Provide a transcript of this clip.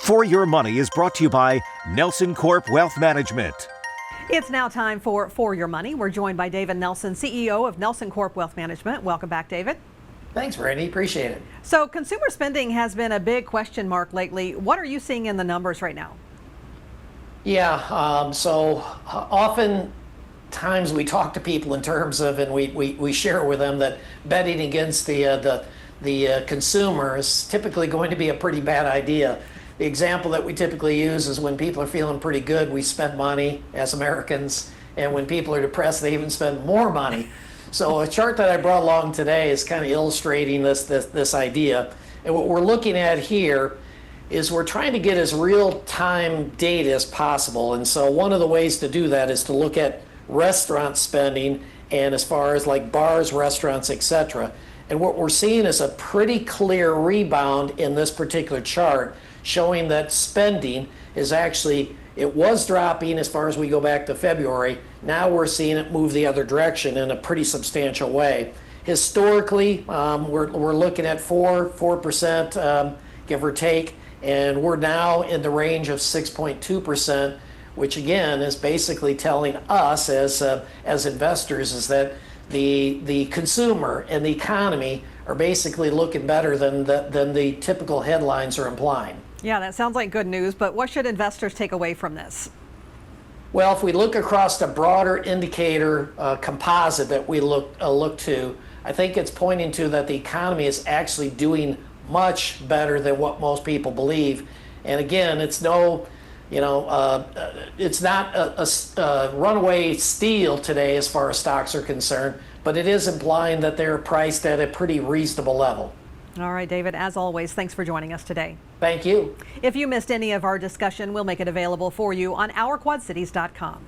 For Your Money is brought to you by NelsonCorp Wealth Management. It's now time for Your Money. We're joined by David Nelson, CEO of NelsonCorp Wealth Management. Welcome back, David. Thanks, Brandy. Appreciate it. So consumer spending has been a big question mark lately. What are you seeing in the numbers right now? Yeah, so often times we talk to people in terms of, and we share with them that betting against the consumer is typically going to be a pretty bad idea. The example that we typically use is when people are feeling pretty good, we spend money as Americans, and when people are depressed, they even spend more money. So a chart that I brought along today is kind of illustrating this idea. And what we're looking at here is we're trying to get as real-time data as possible. And so one of the ways to do that is to look at restaurant spending, and as far as like bars, restaurants, etc. And what we're seeing is a pretty clear rebound in this particular chart, showing that spending is actually, it was dropping as far as we go back to February. Now we're seeing it move the other direction in a pretty substantial way. Historically, we're looking at 4%, give or take, and we're now in the range of 6.2%, which again is basically telling us as investors is that the consumer and the economy are basically looking better than the typical headlines are implying. Yeah, that sounds like good news, but what should investors take away from this? Well, if we look across the broader indicator composite that we look to, I think it's pointing to that the economy is actually doing much better than what most people believe. And again, it's no, it's not a runaway steal today as far as stocks are concerned, but it is implying that they're priced at a pretty reasonable level. All right, David, as always, thanks for joining us today. Thank you. If you missed any of our discussion, we'll make it available for you on ourquadcities.com.